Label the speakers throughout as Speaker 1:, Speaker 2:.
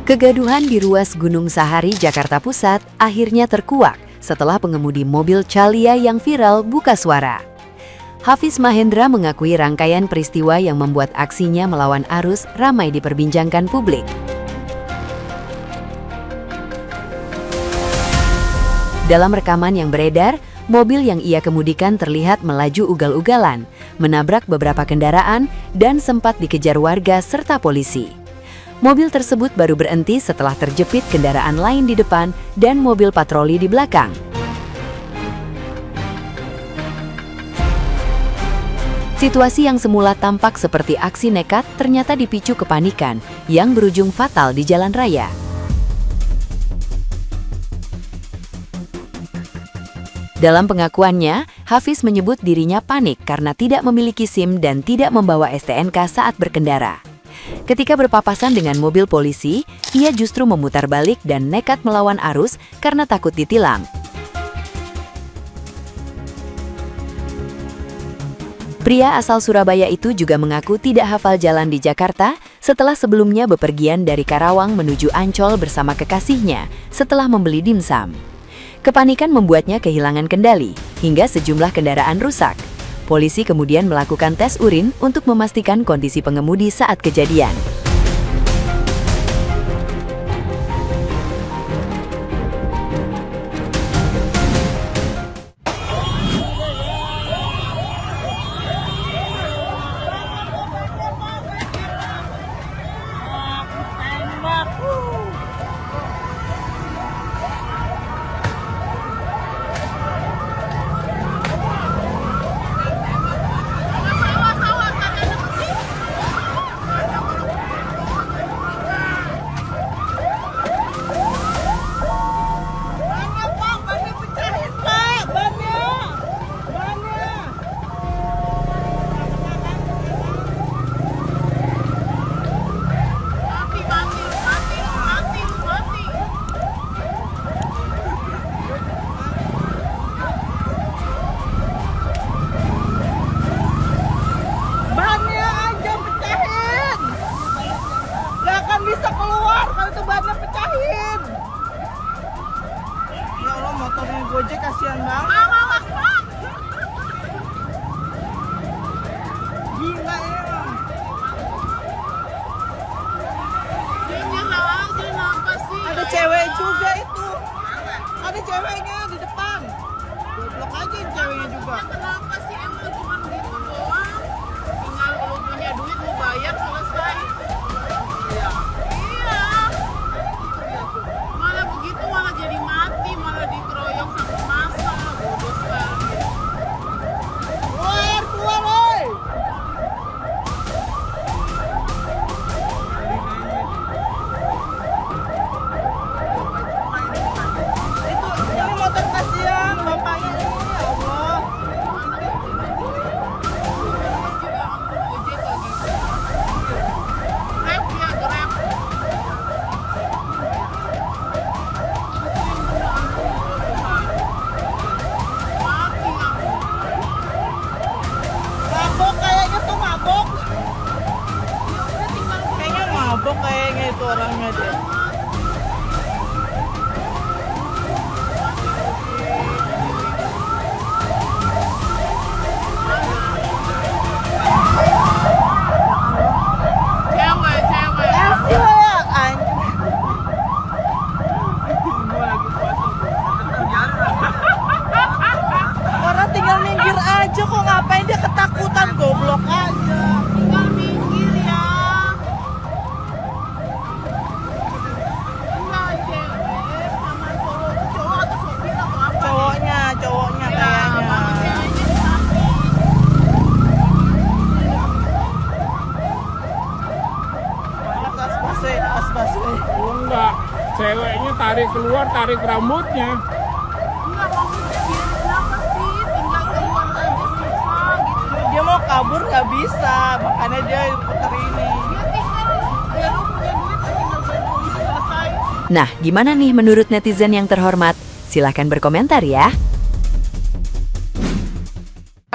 Speaker 1: Kegaduhan di ruas Gunung Sahari, Jakarta Pusat akhirnya terkuak setelah pengemudi mobil Calia yang viral buka suara. Hafiz Mahendra mengakui rangkaian peristiwa yang membuat aksinya melawan arus ramai diperbincangkan publik. Dalam rekaman yang beredar, mobil yang ia kemudikan terlihat melaju ugal-ugalan, menabrak beberapa kendaraan, dan sempat dikejar warga serta polisi. Mobil tersebut baru berhenti setelah terjepit kendaraan lain di depan dan mobil patroli di belakang. Situasi yang semula tampak seperti aksi nekat ternyata dipicu kepanikan yang berujung fatal di jalan raya. Dalam pengakuannya, Hafiz menyebut dirinya panik karena tidak memiliki SIM dan tidak membawa STNK saat berkendara. Ketika berpapasan dengan mobil polisi, ia justru memutar balik dan nekat melawan arus karena takut ditilang. Pria asal Surabaya itu juga mengaku tidak hafal jalan di Jakarta setelah sebelumnya bepergian dari Karawang menuju Ancol bersama kekasihnya setelah membeli dimsum. Kepanikan membuatnya kehilangan kendali, hingga sejumlah kendaraan rusak. Polisi kemudian melakukan tes urin untuk memastikan kondisi pengemudi saat kejadian.
Speaker 2: Bisa keluar kalau itu bannya pecahin. Ya Allah, motornya Gojek kasihan banget. Awas, Pak. Gila ya. Kenapa sih? Ada cewek juga itu. Ada ceweknya di depan. Goblok aja ceweknya juga.
Speaker 3: Kenapa sih, emang cuma gitu doang? Tinggal kalau punya duit mau bayar selesai. Malah begitu, malah jadi mati, malah dikeroyok sama massa. Bodoh sekali.
Speaker 2: Keluar, woi. Ini motor kasihan bapaknya ini, ya Allah.
Speaker 3: Grab ya, Grab.
Speaker 2: Mabok kayaknya tuh mabok. Kayaknya mabok kayaknya itu orangnya deh.
Speaker 3: Cewek.
Speaker 2: Kasih ya, anjing. Orang tinggal minggir aja kok, ngapain dia ketakutan, goblok aja.
Speaker 3: Tinggal minggir ya. Enggak, cewek sama cowok atau sopir atau apa?
Speaker 2: Cowoknya
Speaker 3: Ya,
Speaker 2: kayaknya.
Speaker 3: sama ceweknya di samping.
Speaker 2: Asbaswe.
Speaker 4: Oh enggak, ceweknya tarik keluar, tarik rambutnya.
Speaker 3: Enggak, maksudnya biar kenapa sih? Tinggal keluar aja susah gitu.
Speaker 2: Dia mau kabur nggak bisa, makanya dia putar ini.
Speaker 3: Ya tinggal, ya lu punya duit tinggal bayar polisi selesai.
Speaker 1: Nah, gimana nih menurut netizen yang terhormat? Silahkan berkomentar ya.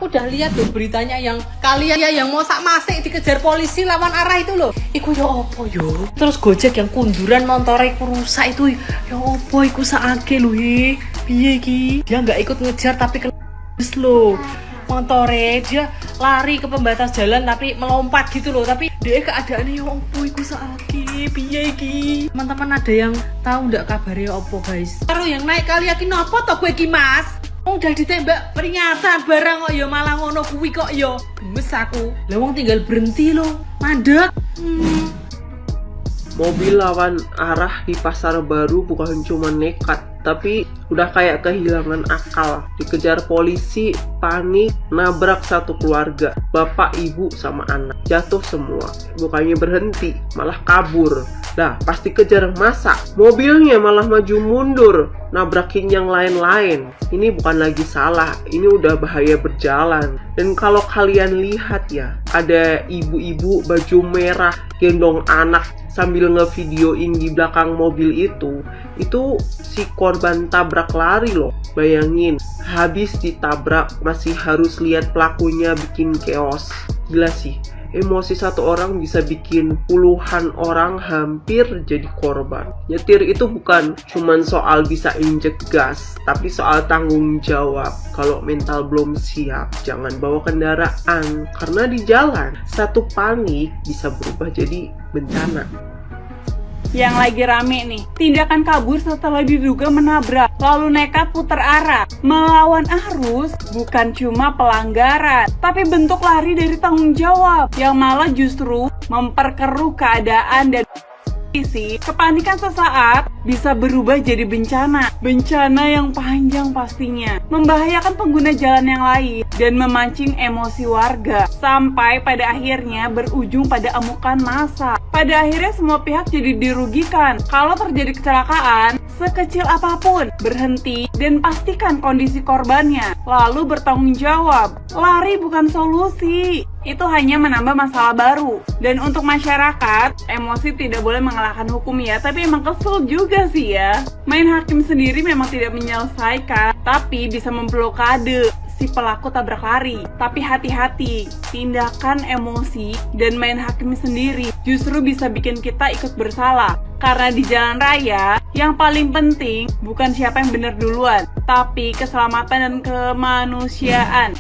Speaker 3: Aku udah lihat tuh beritanya yang kalian yang mau sak masik dikejar polisi lawan arah itu loh. Iku ya opo yo. Terus Gojek yang kunduran montore iku rusak itu ya opo iku sakake lho piye iki? Dia nggak ikut ngejar tapi kelus loh. Montore dia lari ke pembatas jalan tapi melompat gitu loh, tapi dia keadaannya ya opo iku sakake piye iki? Teman-teman ada yang tahu ndak kabarnya opo guys? Karo yang naik kali yakin apa to gue iki Mas? Udah ditembak peringatan barang kok ya malah ngono kuwi kok ya. Gemes aku. Lah wong tinggal berhenti loh. Mandek.
Speaker 2: Mobil lawan arah di Pasar Baru bukan cuma nekat, tapi udah kayak kehilangan akal. Dikejar polisi, panik, nabrak satu keluarga, bapak, ibu, sama anak. Jatuh semua. Bukannya berhenti, malah kabur. Nah, pasti kejar masa. Mobilnya malah maju mundur, nabrakin yang lain-lain. Ini bukan lagi salah, ini udah bahaya berjalan. Dan kalau kalian lihat ya, ada ibu-ibu baju merah gendong anak sambil ngevideoin di belakang mobil itu si korban tabrak lari loh. Bayangin, habis ditabrak masih harus lihat pelakunya bikin chaos. Gila sih, emosi satu orang bisa bikin puluhan orang hampir jadi korban. Nyetir itu bukan cuman soal bisa injek gas, tapi soal tanggung jawab. Kalau mental belum siap, jangan bawa kendaraan, karena di jalan satu panik bisa berubah jadi bencana.
Speaker 5: Yang lagi rame nih, tindakan kabur setelah diduga menabrak, lalu nekat putar arah, melawan arus, bukan cuma pelanggaran, tapi bentuk lari dari tanggung jawab, yang malah justru memperkeruh keadaan dan kepanikan sesaat bisa berubah jadi bencana yang panjang pastinya, membahayakan pengguna jalan yang lain dan memancing emosi warga sampai pada akhirnya berujung pada amukan massa. Pada akhirnya semua pihak jadi dirugikan. Kalau terjadi kecelakaan sekecil apapun, berhenti dan pastikan kondisi korbannya, lalu bertanggung jawab. Lari bukan solusi, itu hanya menambah masalah baru. Dan untuk masyarakat, emosi tidak boleh mengalahkan hukum ya, tapi emang kesel juga sih ya. Main hakim sendiri memang tidak menyelesaikan, tapi bisa memblokade si pelaku tabrak lari. Tapi hati-hati, tindakan emosi dan main hakim sendiri justru bisa bikin kita ikut bersalah. Karena di jalan raya, yang paling penting bukan siapa yang benar duluan, tapi keselamatan dan kemanusiaan.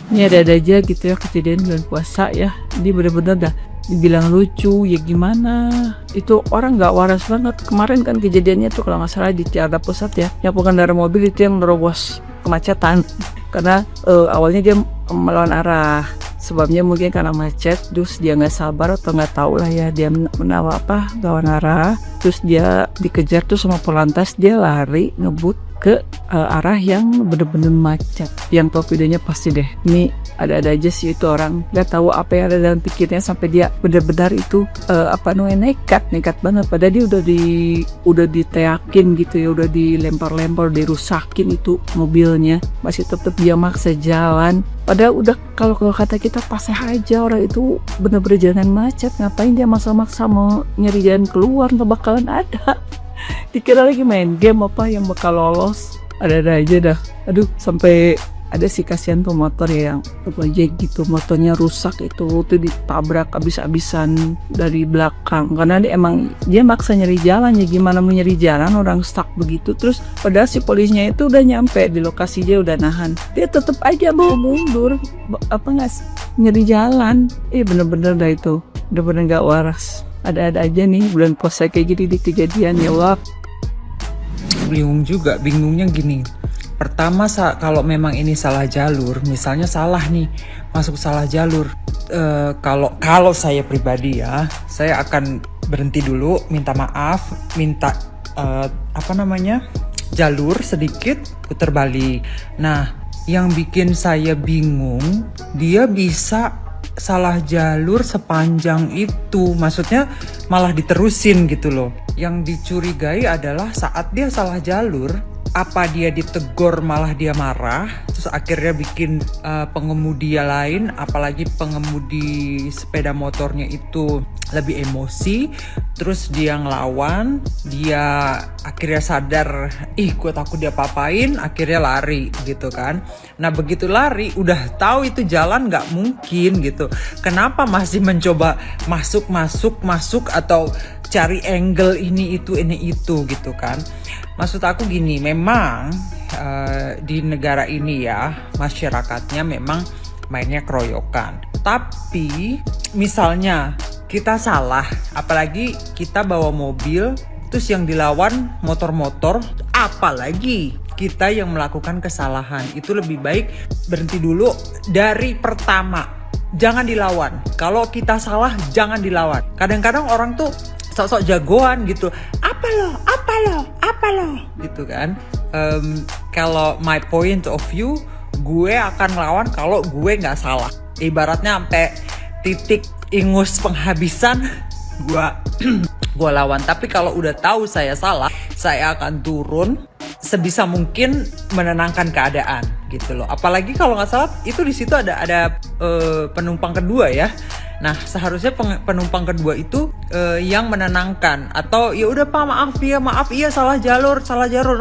Speaker 6: Ini ada aja gitu ya kejadian bulan puasa ya. Ini bener-bener dah dibilang lucu ya gimana. Itu orang nggak waras banget. Kemarin kan kejadiannya tuh kalau nggak salah di Jakarta Pusat ya. Yang pengendara mobil itu yang nerobos kemacetan. Karena awalnya dia melawan arah. Sebabnya mungkin karena macet, terus dia nggak sabar atau nggak tahu lah ya, dia lawan arah. Terus dia dikejar tuh sama polantas, dia lari ngebut ke arah yang bener-bener macet. Yang tahu videonya pasti deh, ini ada-ada aja sih itu orang, nggak tahu apa yang ada dalam pikirnya sampai dia benar-benar itu nekat banget. Padahal dia udah diteakin gitu ya, udah dilempar-lempar, dirusakin itu mobilnya, masih tetap dia maksa jalan. Padahal udah kalau kata kita paseh aja, orang itu bener-bener jalan macet, ngapain dia maksa-maksa mau nyari jalan keluar, nggak bakalan ada. Dikira lagi main game apa yang bakal lolos, ada-ada aja dah. Aduh, sampai ada sih kasihan tuh motor ya, yang Gojek gitu, motornya rusak itu tuh ditabrak abis-abisan dari belakang karena dia maksa nyari jalan. Ya gimana mau nyari jalan, orang stuck begitu. Terus padahal si polisnya itu udah nyampe di lokasi, dia udah nahan, dia tetap aja mau mundur nyari jalan. Bener-bener dah itu bener-bener gak waras. Ada-ada aja nih bulan puasa kayak gini di kejadian ya Allah.
Speaker 7: Bingungnya gini. Pertama, kalau memang ini salah jalur, misalnya salah nih, masuk salah jalur, kalau saya pribadi ya, saya akan berhenti dulu, minta maaf, minta jalur sedikit, putar balik. Nah, yang bikin saya bingung, dia bisa salah jalur sepanjang itu, maksudnya malah diterusin gitu loh. Yang dicurigai adalah saat dia salah jalur, apa dia ditegur malah dia marah, terus akhirnya bikin pengemudi lain, apalagi pengemudi sepeda motornya itu lebih emosi, terus dia ngelawan, dia akhirnya sadar, gue takut dia papain, akhirnya lari gitu kan. Nah begitu lari, udah tahu itu jalan nggak mungkin gitu, kenapa masih mencoba masuk atau cari angle ini itu gitu kan. Maksud aku gini, memang di negara ini ya masyarakatnya memang mainnya keroyokan, tapi misalnya kita salah, apalagi kita bawa mobil, terus yang dilawan motor-motor, apalagi kita yang melakukan kesalahan, itu lebih baik berhenti dulu dari pertama. Jangan dilawan. Kalau kita salah, jangan dilawan. Kadang-kadang orang tuh sok-sok jagoan gitu. Apa lo, gitu kan. Kalau my point of view, gue akan lawan kalau gue nggak salah. Ibaratnya sampai titik ingus penghabisan, gue lawan. Tapi kalau udah tahu saya salah, saya akan turun sebisa mungkin menenangkan keadaan gitu loh. Apalagi kalau nggak salah itu di situ ada penumpang kedua ya. Nah seharusnya penumpang kedua itu yang menenangkan, atau ya udah Pak maaf iya salah jalur,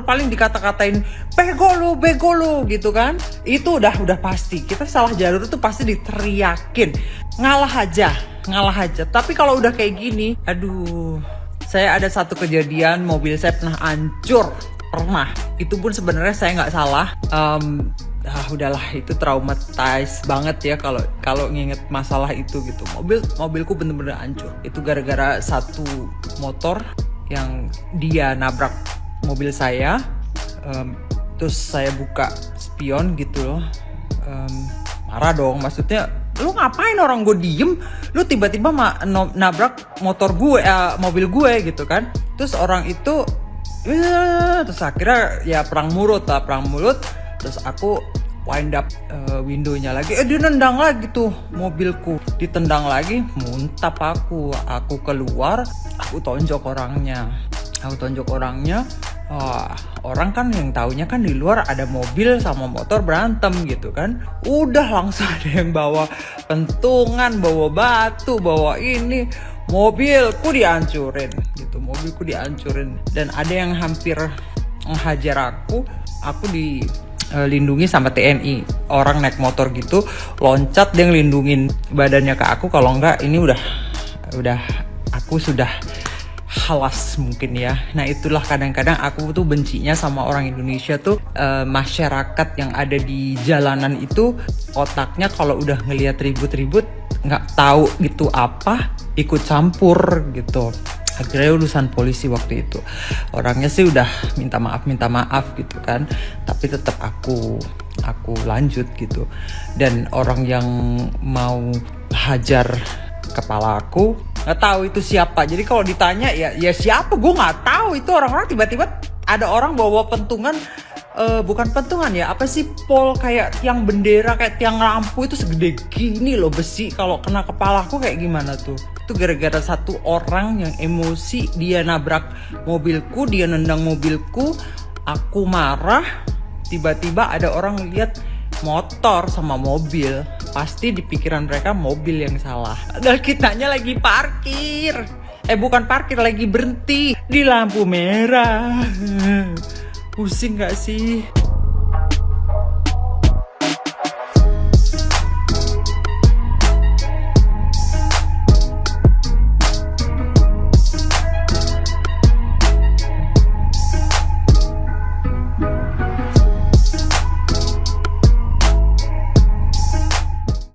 Speaker 7: paling dikata-katain bego lo gitu kan. Itu udah pasti, kita salah jalur itu pasti diteriakin, ngalah aja. Tapi kalau udah kayak gini, aduh, saya ada satu kejadian mobil saya pernah hancur. Itu pun sebenarnya saya nggak salah. Udahlah, itu traumatized banget ya kalau nginget masalah itu gitu. Mobilku bener-bener hancur. Itu gara-gara satu motor yang dia nabrak mobil saya. Terus saya buka spion gitu loh. Marah dong, maksudnya lu ngapain, orang gue diem, lu tiba-tiba nabrak mobil gue gitu kan. Terus orang itu terus akhirnya ya perang mulut. Terus aku wind up windownya lagi, dia nendang lagi tuh mobilku, ditendang lagi, muntap aku keluar, aku tonjok orangnya. Orang kan yang taunya kan di luar ada mobil sama motor berantem gitu kan. Udah langsung ada yang bawa pentungan, bawa batu, bawa ini. Mobilku dihancurin. Dan ada yang hampir menghajar aku dilindungi sama TNI. Orang naik motor gitu, loncat, dia ngelindungin badannya ke aku. Kalau enggak ini udah aku sudah halas mungkin ya. Nah itulah kadang-kadang aku tuh bencinya sama orang Indonesia tuh, masyarakat yang ada di jalanan itu otaknya kalau udah ngelihat ribut-ribut nggak tahu gitu apa, ikut campur gitu. Akhirnya urusan polisi waktu itu, orangnya sih udah minta maaf gitu kan, tapi tetap aku lanjut gitu. Dan orang yang mau hajar kepala aku nggak tahu itu siapa. Jadi kalau ditanya ya siapa, gue nggak tahu. Itu orang-orang tiba-tiba ada orang bawa pentungan, bukan pentungan ya, apa sih, pol kayak tiang bendera, kayak tiang lampu itu segede gini loh besi. Kalau kena kepalaku kayak gimana tuh. Itu gara-gara satu orang yang emosi, dia nabrak mobilku, dia nendang mobilku, aku marah. Tiba-tiba ada orang lihat motor sama mobil, pasti di pikiran mereka mobil yang salah. Padahal kitanya lagi parkir, bukan parkir, lagi berhenti di lampu merah. Pusing gak sih?